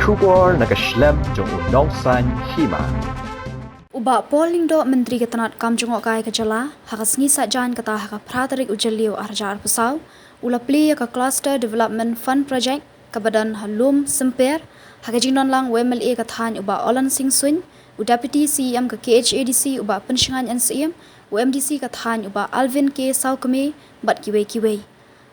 Shubor nakaslem jong unongsan hima. Uba polling do menteri ketanat kam jongok kai kejala hakas ngisa jan kata haka pratarik ujalio arjar pesau ula pli ka cluster development fund project ka badan halum semper haka jinon lang WMLA ka than uba olan sing swin u deputy CM ka KHADC uba penshingan NCM UMDC ka than uba Alvin K Saukame bat kiwe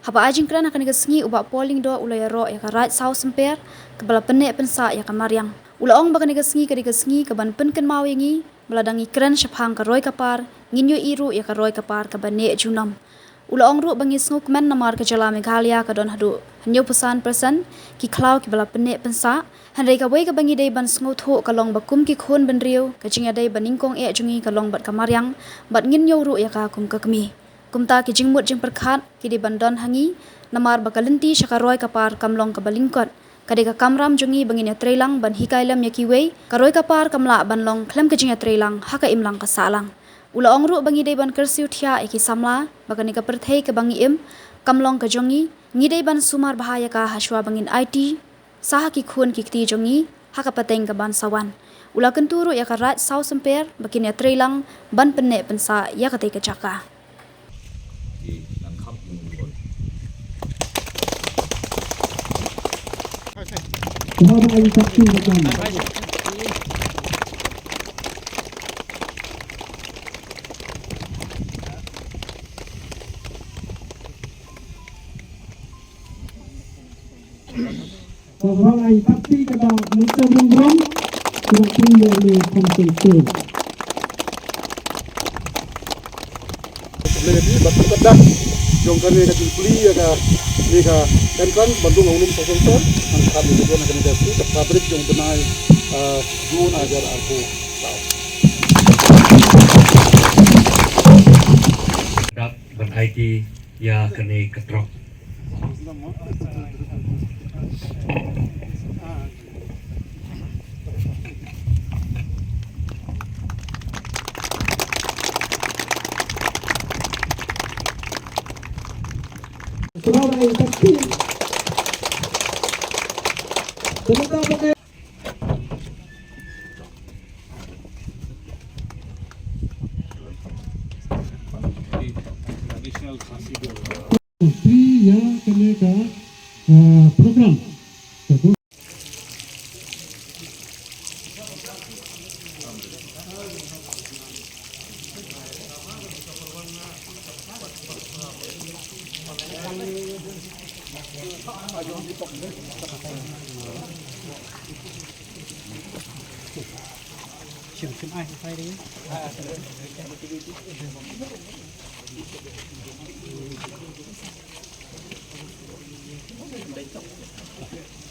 haba ajing kran haka nigasngi uba polling do ula yaro ya ka right sau semper ka bala penek pensa ya ka mariang ula ong baka nigasngi ka ban penken mawengi meladangi keren syapang ka roy kapar nginyo iru ya ka roy kapar ka bane junam ula ong ru bangi snuk men namar ka jala Meghalaya ka don hadu hanyo pesan person ki klau ki bala pene pensa hanrei ka wei ka bangi dei ban sngu tho ka long bakum ki khon ben riu ka jinga dei baningkong e jungi ka long bat ka maryang bat nginyo ru ya ka kum ka kmi kumta ki jingmut jing perkhat ki di bandon hangi namar bakalenti syaka roy kapar kamlong ka balingkot kadeka kamram jungi bangin ya trailang ban hikailam ya kiwei karoi kapar kamla banlong klem kejing ya trailang haka imlang ka salang ula ongru bangi dei ban kersiu thia eki samla bagani ka perthei ka bangi im kamlong ka jongi ngidei ban sumar bahaya ka haswa bangin IT saha ki khun ki kti jongi haka pateng ka ban sawan ula kenturu ya ka rat sau semper bakin ya trailang ban penne pensa ya ka tei ka caka Bapak Ali Saksi Bapak. Bapak Ali Saksi Bapak Mr. Bungrom sudah tinggal di konsultur. Lebih batu kedak jong kami ka puli ya ka ni ka kan bandung ulum sosonton an kami itu na kami dasi ka pabrik jong benai jun ajar aku tahu dak ban IT ya kene ketrok Bapak Ali Saksi. Sebentar pakai ya keneka program.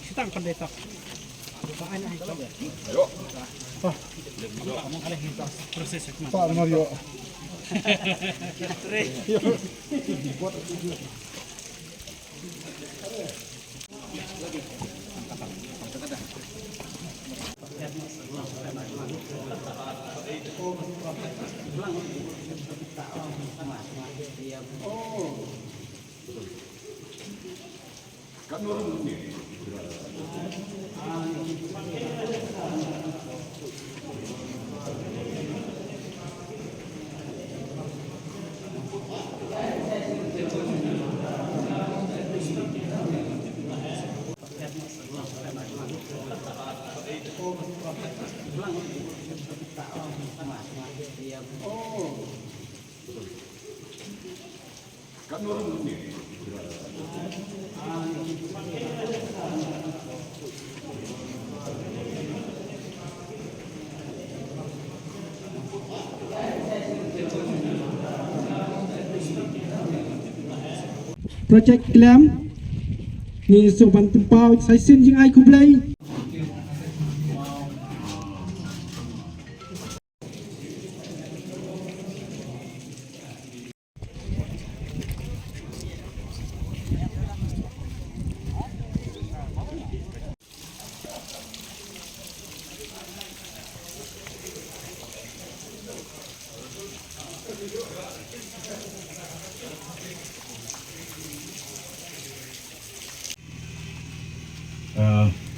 Sitang pendeta. Bapaan ay ito. Ayo. Kamu kalah hintas proses ekman. Pak Mario Project Glam ni soban tempau sai sin jing ai kublai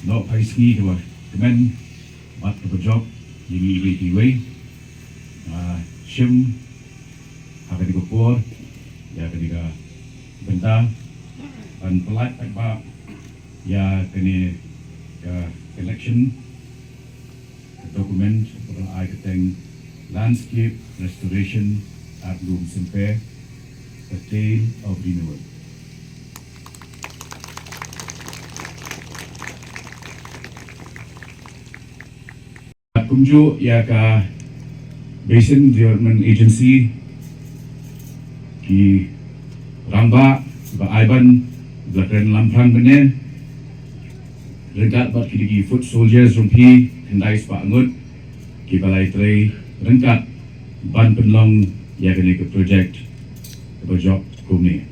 no paisi ke kemen bat ke job ini iwe shim akan dikopor ya ketika bentang dan pelat apa ya kini ke election dokumen untuk architect landscape restoration at Lum Simpe, a tale of renewal. Kumju ya ka Basin Development Agency ki Ramba ba Aiban belakang Lampang bene rengkat bat ki foot soldiers rumpi kendai sepak ngut ki balai tray rengkat ban penlong ya kini ke projek ke job kumni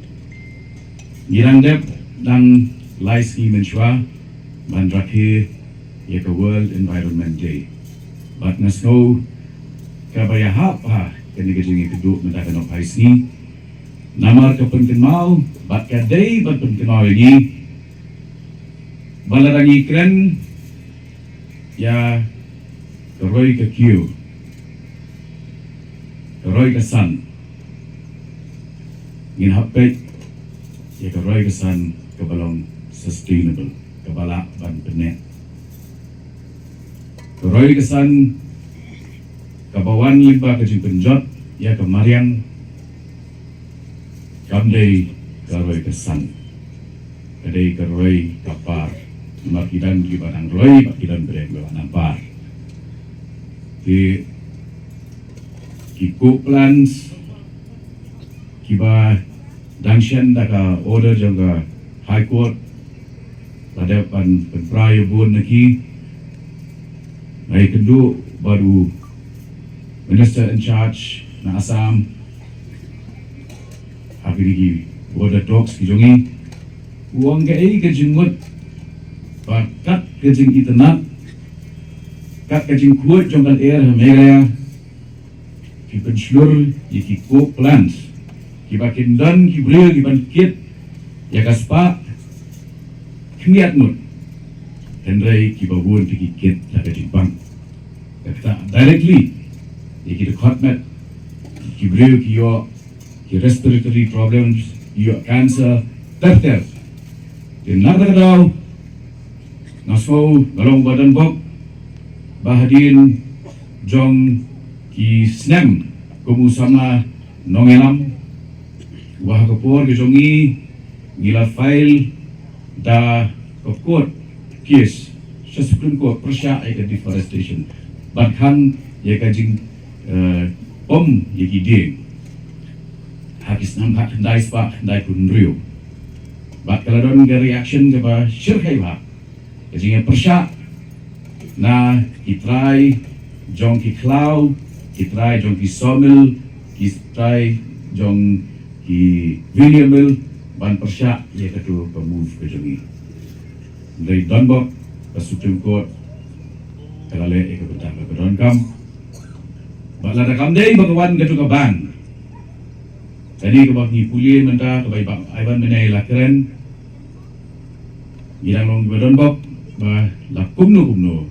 ngirang dep dan lai ski menshwa ban rakhi ya ke World Environment Day bat nasno ka bayahap ha kini ke jingi keduk mendakan opai ski namar ke penkenal bat kadai bat penkenal lagi balarangi kren ya keroi ke kiu keroi ke san ngin hapet ya keroi ke san ke balong sustainable ke balak ban penet keroi ke san ke bawan limba ke jimpenjot ya ke mariang kamdei keroi ke san kadai keroi kapar makidan ki banang roi makidan brek nampar ki cook plans kiba dangshan daka order jangga high court pada pan prayo bun naki ai kedu baru minister in charge na Assam habiri order talks ki jongi uang ke ai ke jenggot kat kejing itenat kat kejing kuat janggal air merah ki penslur ki cook plans ki bakin dan ki bril ki ban kit ya kaspa kniat mut hendrai ki babun ki kit la kejing bang kata directly ki department ki bril ki yo ki respiratory problems yo cancer terter din nagdagdaw nasau galong badan bok bahadin jong ki snem kumu sama nongelam wah kapor ke jongi gila file da kokot kies sa Supreme Court persya ay ka deforestation bakhan ya ka jing pom ya ki ding hakis nam hak ndai spa ndai kunrio bak kaladon ga reaction ke ba shirkai ba kajing persya na kitry jong ki cloud kitry jong ki sawmill kitry jong ki veneer mill ban persya ye katu pemove ke jongi dari donbok ke Supreme Court kalale e ke betang ke donkam bala da kam dei bagawan ke tu ban tadi ke bak ni pulie menta ke bai bak aiban menai la keren girang long ke donbok ba la kumno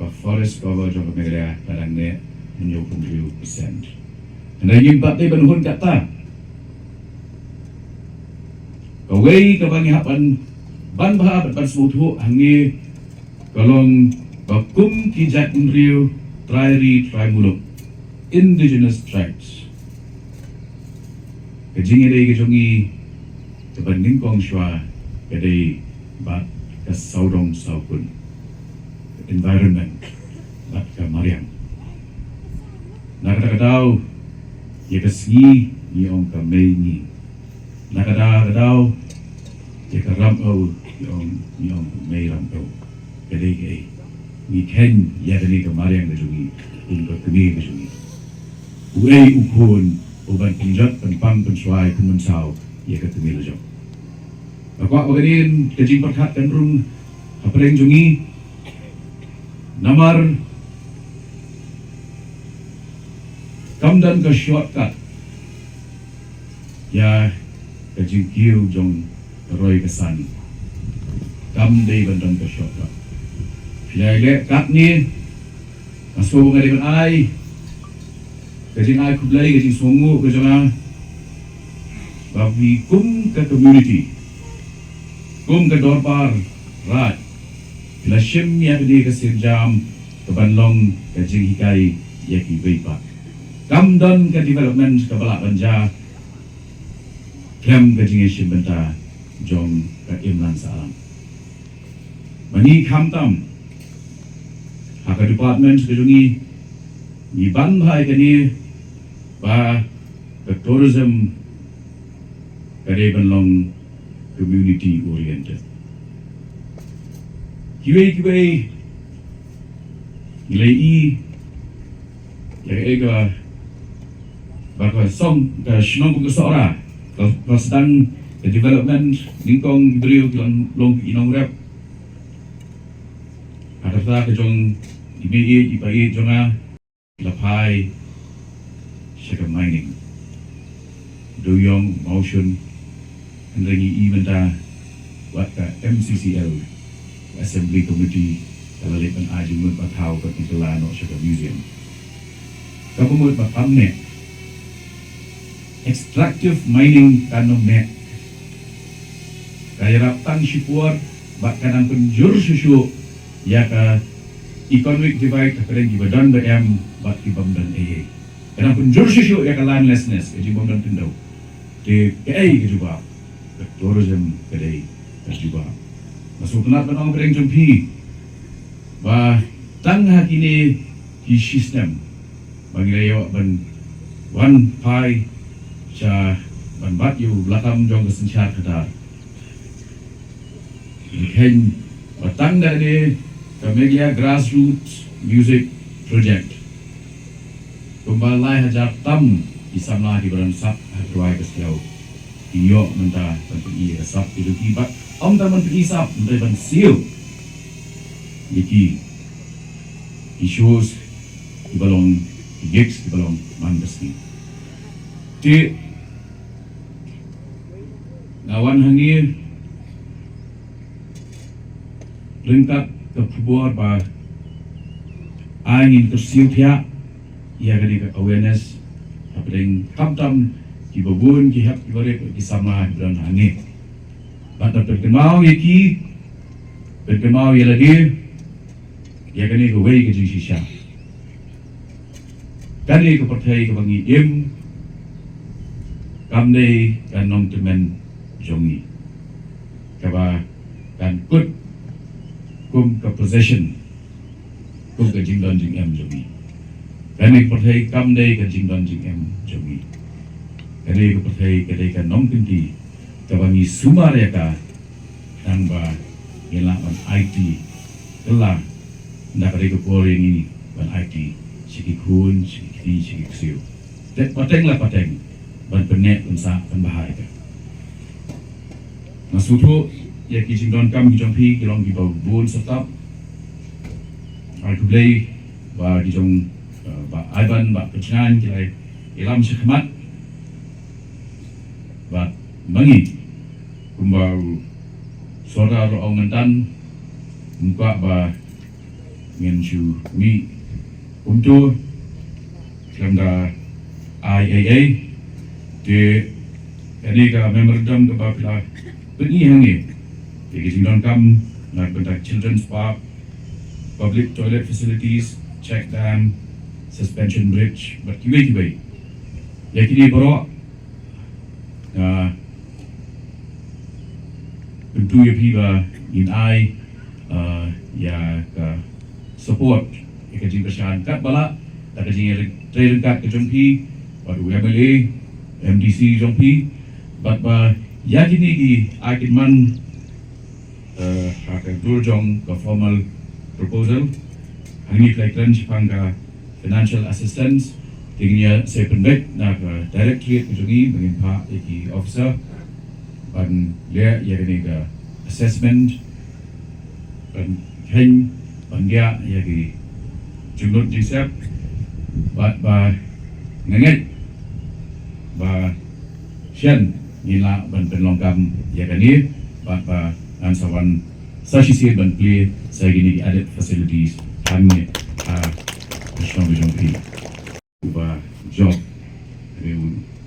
ka forest cover jong ke megara kadang ne 90%. Anda ingin partai penuhun kata kawai kabangi hapan ban baha ban semutu hangi kalong bakum kijat unriu trairi trimuluk indigenous tribes kejingi dei kejongi kebanding kong shwa kedai bat kasaudong saukun environment bat kamariang nakadakadaw ya kasgi ni ong kamay ni nakadakadaw ya karamaw ni ong may ramaw kadai kay ni ken ya dani kamariang kajungi kung kami kajungi uay ukun uban pinjat penpang pensuai kumensaw ya katumi lajok akwa maganin kajing perkat kanrung hapreng jungi namar kamdan ka shortcut ya kajing kiu jong roy kasan kam dei bandan ka shortcut Pilih kat ni masuk dengan ai. Kajing ai kublai kajing songo kajang babi kum ke community. Kum ke dorpar rat. Bila syim ya kedi ke sirjam ke banlong kajing hikai ya ki beipa. Kamdon ke development ke balak banja. Kem kajing syim benta jom ke imlan salam. Mani kamtam haka department kajungi ni banbhai kani ba ke tourism kade banlong community oriented. Kiwe nilai ya ega baka som ke shnong ke sora ke sedang ke development ningkong beriu kilang long inong rep ada tak kejong ibai jonga lapai sugar mining doyong motion andrengi imenta wat ka MCCL Assembly Committee kalalipan aji mut patau ka Kilano Sugar Museum kapumut patamne extractive mining kanomne kaya raptang sipur bak kanang penjur susu ya ka economic divide kapereng di badan BM bat di bamdan AA kanang penjur susu ya ka landlessness di bamdan tindau di KA juga ke tourism kedai juga masuk tenat benang bereng jumpi bah tang hakini di sistem bagi layo ban wan pai cha ban bat yu belakang jong kesencar kadar ikan batang dari Kamelia Grassroots Music Project Kumbalai hajar tam isamlah di beransak hadruai keselau iyo mentah penting resap itu kibat om taman pengisap mentah ban seal Yiki issues di balong gigs di balong mandasni di ngawan hangir lengkap kepubuar bah angin tersiu pihak ia kali ke awareness apa yang kamtam di babun di hak ibarat di sama dan hangit bata berkemau yaki berkemau ia lagi ia kali ke way ke shisha kali ke partai ke bangi im kamdei kan nom temen jongi kaba kan kut kum ke possession kum ke jingdan jing em jongi kani partai kamdei ke jingdan jing em jongi kani ke partai kedai kan nom tinti kabangi sumareka dan ba ngelawan IT kelah ndak ada ke poring ini ban IT siki kun siki siu tet pateng lah pateng ban penek unsa ban bahaya masutu ya kijing don kam kijong pi kilong di bau bun setap al kublai ba kijong ba aiban ba pecahan kilai ilam sekhmat ba mangi kumbau saudara orang mentan muka ba ngensu mi untuk selama IAA di ini ka memorandum ke bapila pergi hangi di sindon kam nak bentak children's park public toilet facilities check dam suspension bridge berkibai ya kini borok tentu ya piba in ai ya ka support ikajing persyaan kat balak tak kajing trail kat ke jompi baru MLA MDC jompi bat ba ya kini ki akin man akan turjong ke formal proposal hangi kelaikan Jepang ka financial assistance tingnya saya pendek nak directorate kejungi dengan pak iki officer ban dia ya kini ka assessment ban hen bangia ya ki jumlut jisap bat ba ngenget ba sian nila ban penlongkam ya kani bat ba ansawan Sashi siya ban play sa gini added facilities hanya national vision P uba job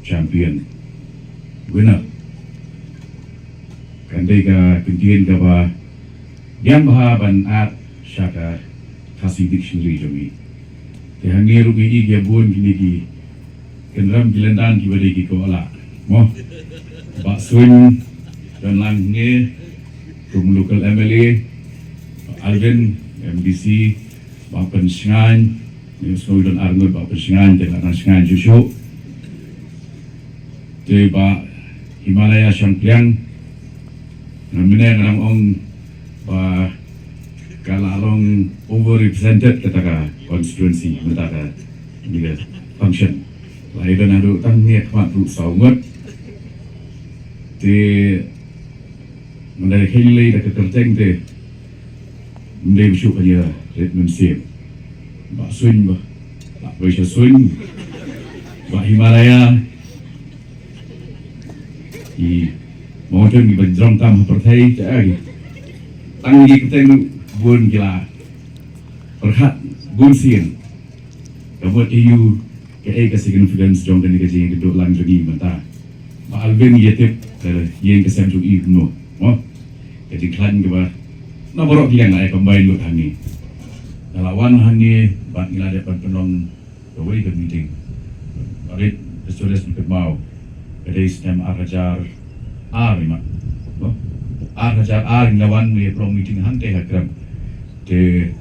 champion winner kandai ka kuntian ka ba diam baha ban at syaka kasi dictionary jomi te hangi rugi i dia bun gini ki kendram gilandan ki bade ki ko ala mo ba swing dan lang nge from local MLA Alvin MDC Bapak Singan Yusuf dan Arnold Bapak Singan dan Anak Singan Jusho te ba Himalaya Shampliang namanya ngarang ong ba kalalong overrepresented kata constituency mentaka juga function lain adu tang niat mak tu saungot te Mendai kini dah keterteng te, mendai besok aja treatment same. Bak swing bah, bak bersih swing, bak Himalaya. Di mountain di benjong tam pertai cai. Tang di keteng bun gila, perhat bun sien. Kabuat EU ke significance jong kan dikaji geduk lang lagi mentah. Bak Alvin yetip yang kesem jong no. Oh, jadi klan ke bah, na borok yang ay combine lut hangi. Nalawan hangi, bat ngila dapat penong kawai ke meeting. Barit pesulis mungkin mau, kedai stem arajar lima. Oh, arajar nglawan ni pelong meeting hante hakram. Te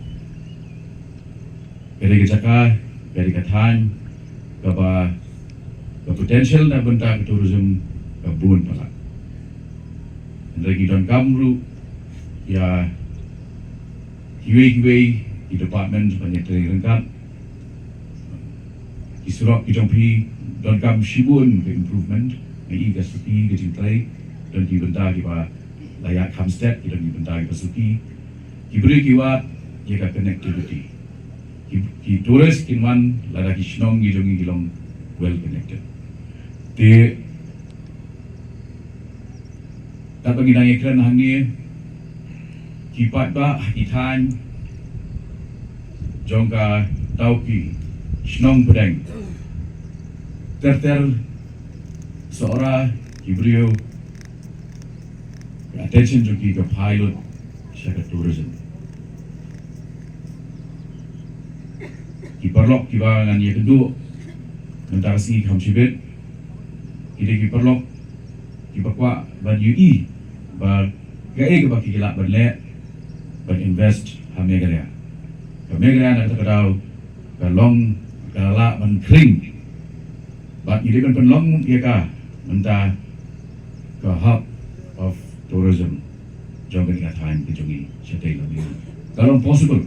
kedai kecaka, kedai katan, kaba potential na bentak tourism kabun pala. Lagi dan kamru ya hiwei di department banyak terangkat disuruh kita pi dan kam shibun ke improvement ai ga suki ke cintai dan dibentar di ba layak Hampstead kita dibentar di suki diberi kiwat jaga connectivity di tourist kinwan lada kisnong gilong well connected di tak bagi nang iklan hangi kipat ba itan jongka tauki snong pedang terter seorang Hebrew attention joki ke pilot syaka tourism kiparlok kiba ngan ye kedua antara si kamsibet kita kiparlok kibakwa ban UI ba gae ke baki gelap ban le ban invest hamegaya hamegaya nak takadau kalong kala ban kring ba ide ban penlong ia ka menta ke hub of tourism jangan kat time ke jongi setai lagi kalau possible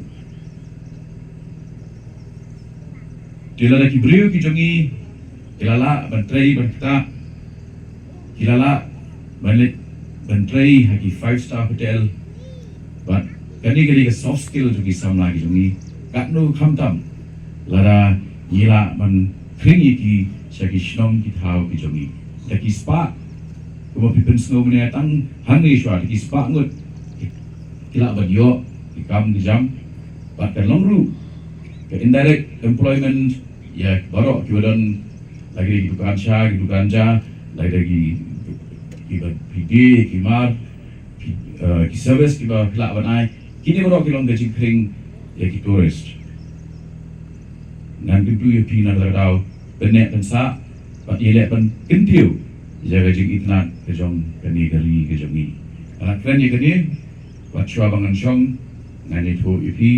dilala kibriu ki jongi dilala ban trai ban kita dilala balik bentrai hagi 5-star hotel but kani ke soft skill jogi sam lagi jongi katnu khamtam lara yila man kringi ki sagi shnong ki thau ki jongi taki spa kuma pipen snow ne tang hangi shwa ki spa ngut kila badio ki kam di jam but ke longru ke indirect employment ya barok ki wadon lagi di dukan sha ki dukan ja lagi kiba PD, kimar, ki service, kiba kelak banai. Kini baru kilong gaji kering ya ki tourist. Ngan tentu ya pina terdaw benek pensa, pat yelek pen kentiu. Jaga jing itnat kejong kani gali kejongi. Anak keren ya kani, pat shua bangan shong ngan itu ipi.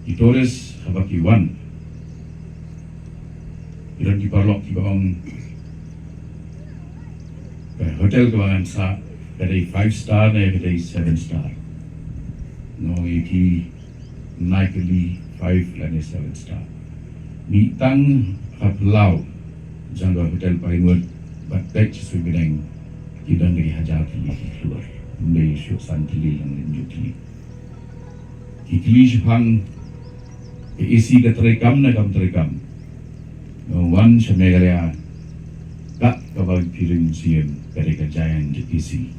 Ki tourist habaki wan. Iran ki parlok ki bang hotel kebangan sa kadai 5-star na kadai 7-star no iki naikli 5 lani 7-star mitang kaplau jangga hotel painward batek subidang kidang dari hajar kili keluar mulai syuk santili yang lanjuti kikli syuhang isi ke terekam na kam terekam no one syamegarea kak kabag piring siem dari kejayaan di isi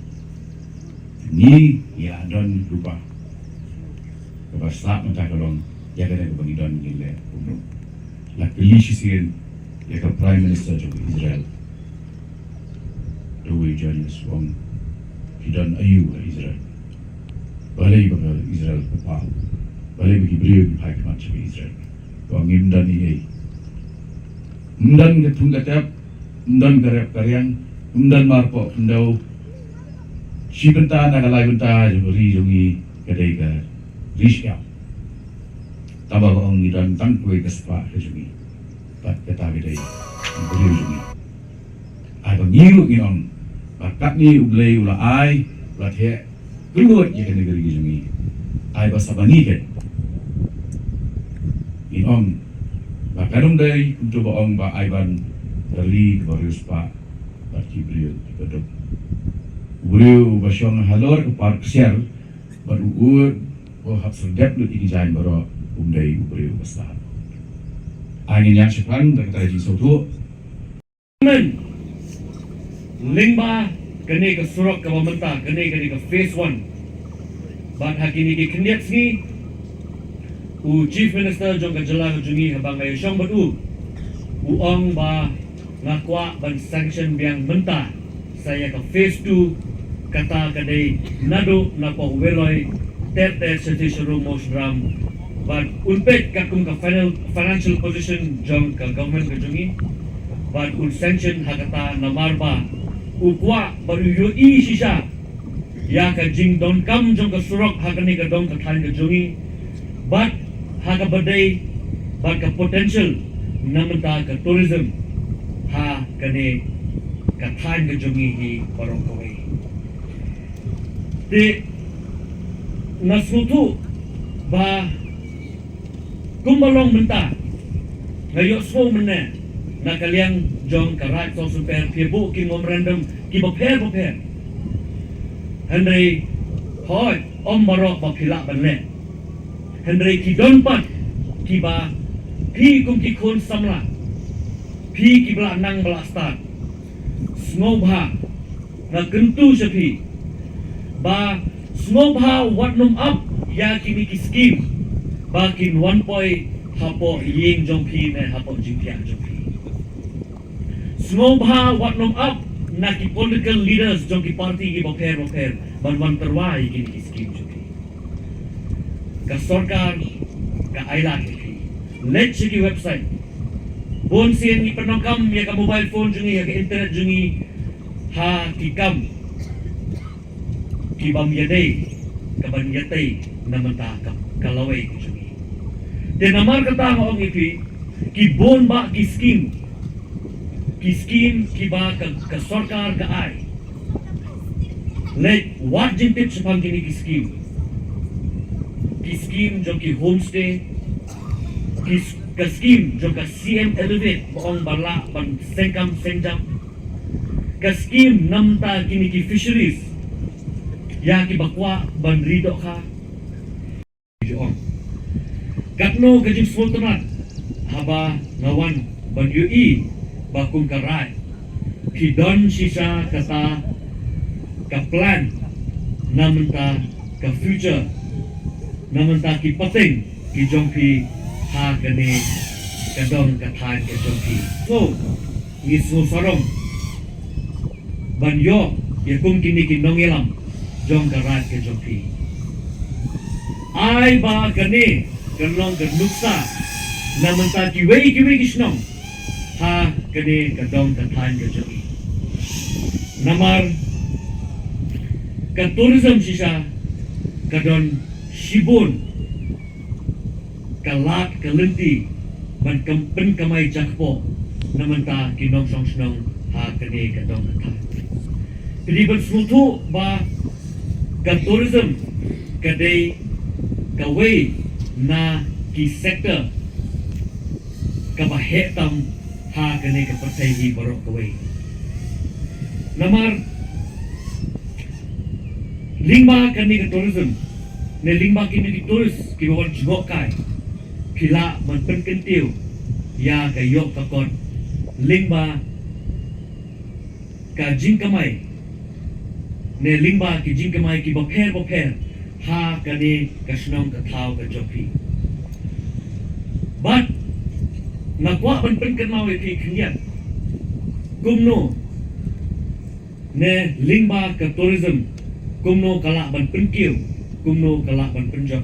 ni ya don lupa kebasa mentah kalong ya kena kebangidon gile umum la pilih sisirin ya ke Prime Minister juga Israel Dewi Jonas Wong hidan ayu ke Israel balai bagi Israel apa balai bagi beliau hai macam Israel Wong imdan ini imdan ke tunggatap imdan karep karyang imdan marpo endau si benta nakalai benta juri jungi kedai ke risya tabah orang idan tangkui kespa ke jungi pat kata kedai beri jungi ai bangiru inong bakat ni ublai ula ai ula the keluar ya kena geri jungi ai basabani ke inong bakadong dari untuk baong ba ai ban dari baris pa pat kibriyo kedok beliau basyong halor ke park share baru hak sedap lu design baru umdai beliau besar angin yang sepan dan kita jadi satu men lingba kene ke surat ke pemerintah kene ke phase 1 bat hakini ke kendiat sini chief minister jong ke jelah jungi habang ayo syong batu uang ba ngakwa ban sanction biang mentah saya ke phase 2 kata kadai nado napa weloi tete setisyuru mosdram but unpet kakum ka financial position jong ka government kajungi but un sanction hakata namarba ukwa baru yoi sisa ya ka jing don kam jong ka surok hakani ka dong ka than kajungi but haka badai but ka potential namenta ka tourism ha kane ka than kajungi hi barong kawai di nasutu ba kumbalong menta ngayo so mena nakaliang jong karat so super pibu ki memorandum ki boper Henry hoy om barok ba khila banle Henry ki don pat ki ba pi kum ki khon samla pi ki bla nang bla start snobha na kentu sepi ba snobha watnum up ya kini ki scheme ba kin 1 point hapo yeng jong pi ne hapo jingpia jong pi snobha watnum up na ki political leaders jong ki party ki boper ban terwai kini ki scheme jong pi ka sarkar ka aila ki let ki website bon sien ni penokam ya ka mobile phone jungi ya ka internet jungi ha ki kam ki bam yadai kaban yatai namanta kalawai jungi de namar kata ong ipi ki bon ba ki scheme ki ba ka sarkar ka ai let what jintit sapang kini ki scheme jo ki homestay ka scheme jo ka CM elevate baong barla ban sengjam ka scheme namta kini ki fisheries ya ki bakwa ban rido ka joong katno ka jing sultanat haba ngawan ban UI bakum karai ki don sisa kata ka plan namenta ka future namenta ki pating ki jongpi ha kani kadong ka than ka jongpi so ngisu sarong ban yo yakum kini ki nongelam jong karat ke jongpi ai ba kani kanlong ganuksa namenta ki wei kisnong ha kani kadong ka than ka jongpi namar ka tourism sisa kadon Shibun kalat kalenti ban kampen kamay jakpo namanta kinong song snong ha kani kadong kata jadi bersutu ba ka tourism kadai kawai na ki sektor ka bahetam ha kani ka persahi barok kawai namar lingba kani ka tourism ne lingba kini di turis ki bawan jengok kai pila man penkentiu ya ka yok takon lingba ka jing kamai ne lingba ki jing kemai ki bapher ha kane kasnong ka thau ka jopi but nakwa pen kan mau ki khnian kumno ne lingba ka tourism kumno kala ban pen kiu kumno kala ban pen jok